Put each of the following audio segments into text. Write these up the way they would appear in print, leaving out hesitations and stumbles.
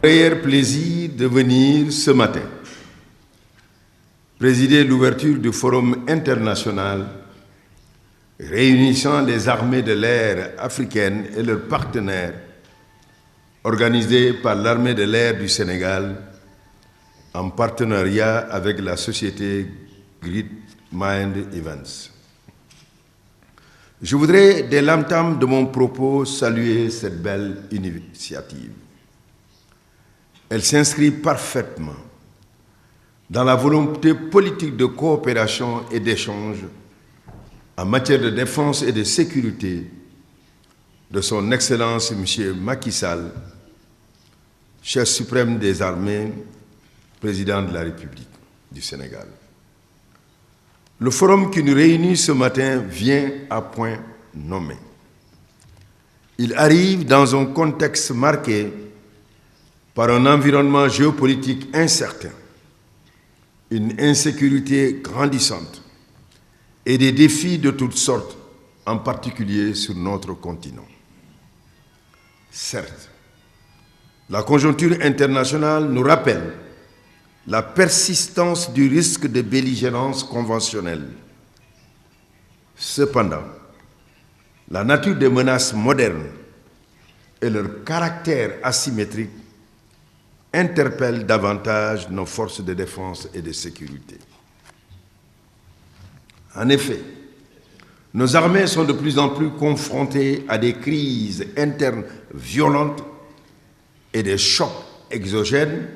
Meilleur plaisir de venir ce matin présider l'ouverture du Forum international réunissant les armées de l'air africaines et leurs partenaires, organisé par l'armée de l'air du Sénégal en partenariat avec la société Great Mind Events. Je voudrais, dès l'entame de mon propos, saluer cette belle initiative. Elle s'inscrit parfaitement dans la volonté politique de coopération et d'échange en matière de défense et de sécurité de son Excellence M. Macky Sall, chef suprême des armées, président de la République du Sénégal. Le forum qui nous réunit ce matin vient à point nommé. Il arrive dans un contexte marqué par un environnement géopolitique incertain, une insécurité grandissante et des défis de toutes sortes, en particulier sur notre continent. Certes, la conjoncture internationale nous rappelle la persistance du risque de belligérance conventionnelle. Cependant, la nature des menaces modernes et leur caractère asymétrique interpellent davantage nos forces de défense et de sécurité. En effet, nos armées sont de plus en plus confrontées à des crises internes violentes et des chocs exogènes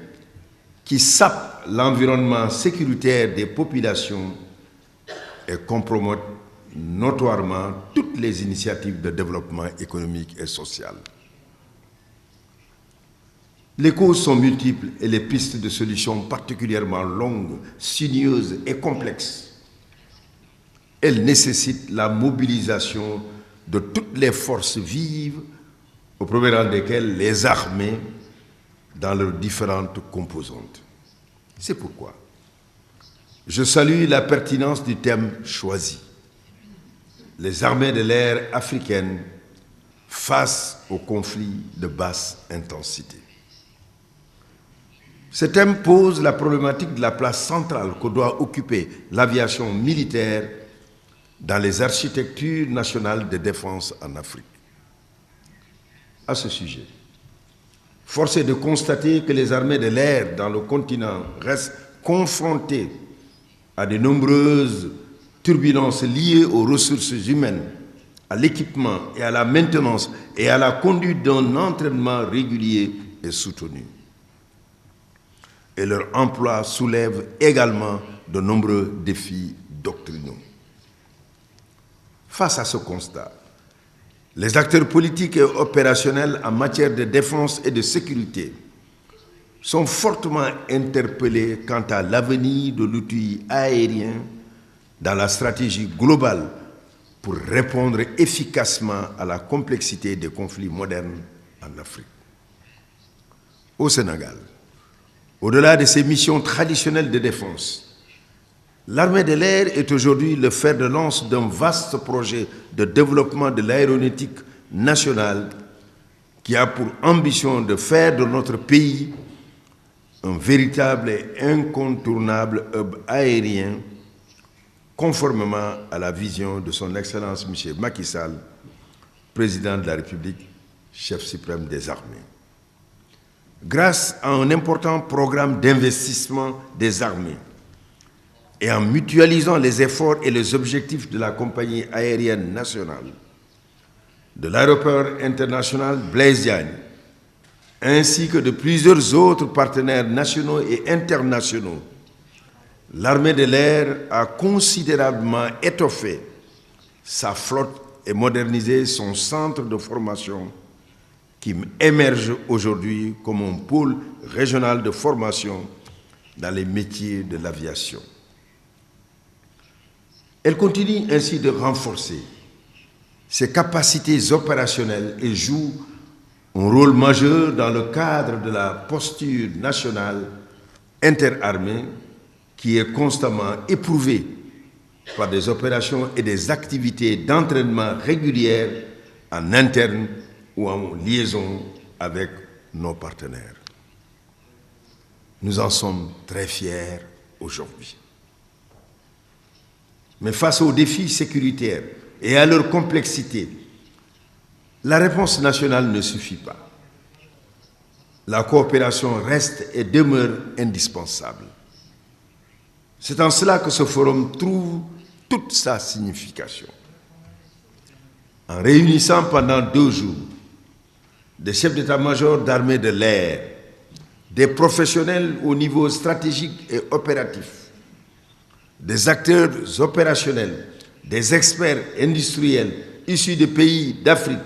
qui sapent l'environnement sécuritaire des populations et compromettent notoirement toutes les initiatives de développement économique et social. Les causes sont multiples et les pistes de solutions particulièrement longues, sinueuses et complexes. Elles nécessitent la mobilisation de toutes les forces vives, au premier rang desquelles les armées, dans leurs différentes composantes. C'est pourquoi je salue la pertinence du thème choisi. Les armées de l'air africaines face aux conflits de basse intensité. Ce thème pose la problématique de la place centrale que doit occuper l'aviation militaire dans les architectures nationales de défense en Afrique. À ce sujet, force est de constater que les armées de l'air dans le continent restent confrontées à de nombreuses turbulences liées aux ressources humaines, à l'équipement et à la maintenance et à la conduite d'un entraînement régulier et soutenu. Et leur emploi soulève également de nombreux défis doctrinaux. Face à ce constat, les acteurs politiques et opérationnels en matière de défense et de sécurité sont fortement interpellés quant à l'avenir de l'outil aérien dans la stratégie globale pour répondre efficacement à la complexité des conflits modernes en Afrique. Au Sénégal, au-delà de ses missions traditionnelles de défense, l'armée de l'air est aujourd'hui le fer de lance d'un vaste projet de développement de l'aéronautique nationale qui a pour ambition de faire de notre pays un véritable et incontournable hub aérien conformément à la vision de son Excellence M. Macky Sall, président de la République, chef suprême des armées. Grâce à un important programme d'investissement des armées et en mutualisant les efforts et les objectifs de la compagnie aérienne nationale, de l'aéroport international Blaise Diagne, ainsi que de plusieurs autres partenaires nationaux et internationaux, l'armée de l'air a considérablement étoffé sa flotte et modernisé son centre de formation qui émerge aujourd'hui comme un pôle régional de formation dans les métiers de l'aviation. Elle continue ainsi de renforcer ses capacités opérationnelles et joue un rôle majeur dans le cadre de la posture nationale interarmée qui est constamment éprouvée par des opérations et des activités d'entraînement régulières en interne ou en liaison avec nos partenaires. Nous en sommes très fiers aujourd'hui. Mais face aux défis sécuritaires et à leur complexité, la réponse nationale ne suffit pas. La coopération reste et demeure indispensable. C'est en cela que ce forum trouve toute sa signification. En réunissant pendant 2 jours des chefs d'état-major d'armée de l'air, des professionnels au niveau stratégique et opératif, des acteurs opérationnels, des experts industriels issus des pays d'Afrique,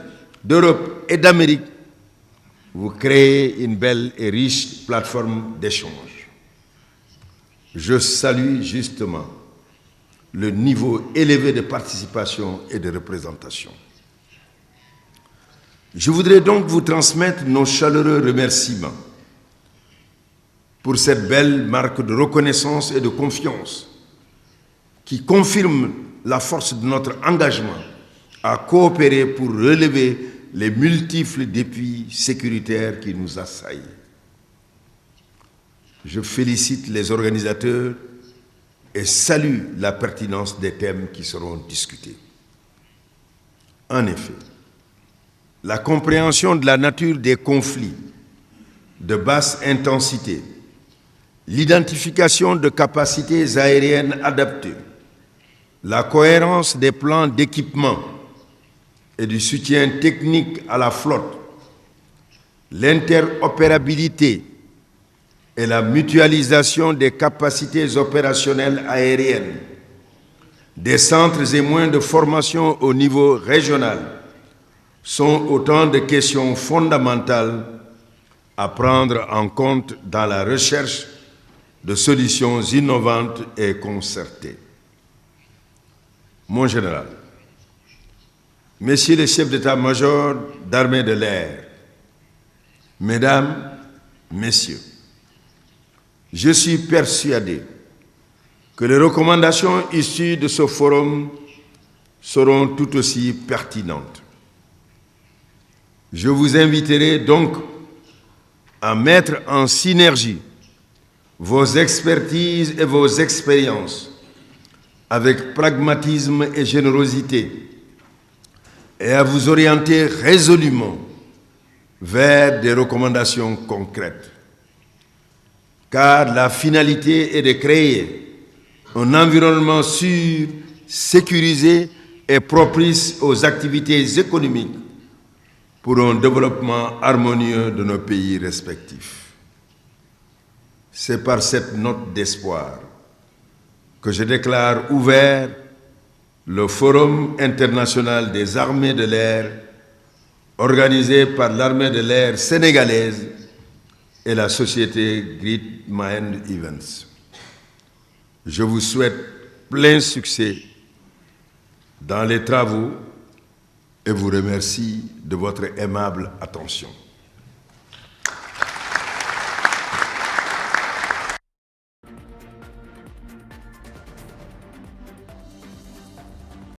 d'Europe et d'Amérique, vous créez une belle et riche plateforme d'échange. Je salue justement le niveau élevé de participation et de représentation. Je voudrais donc vous transmettre nos chaleureux remerciements pour cette belle marque de reconnaissance et de confiance qui confirme la force de notre engagement à coopérer pour relever les multiples défis sécuritaires qui nous assaillent. Je félicite les organisateurs et salue la pertinence des thèmes qui seront discutés. En effet, la compréhension de la nature des conflits de basse intensité, l'identification de capacités aériennes adaptées, la cohérence des plans d'équipement et du soutien technique à la flotte, l'interopérabilité et la mutualisation des capacités opérationnelles aériennes, des centres et moyens de formation au niveau régional sont autant de questions fondamentales à prendre en compte dans la recherche de solutions innovantes et concertées. Mon général, messieurs les chefs d'état-major d'armée de l'air, mesdames, messieurs, je suis persuadé que les recommandations issues de ce forum seront tout aussi pertinentes. Je vous inviterai donc à mettre en synergie vos expertises et vos expériences avec pragmatisme et générosité et à vous orienter résolument vers des recommandations concrètes. Car la finalité est de créer un environnement sûr, sécurisé et propice aux activités économiques pour un développement harmonieux de nos pays respectifs. C'est par cette note d'espoir que je déclare ouvert le Forum international des armées de l'air organisé par l'armée de l'air sénégalaise et la société Great Mind Events. Je vous souhaite plein succès dans les travaux et vous remercie de votre aimable attention.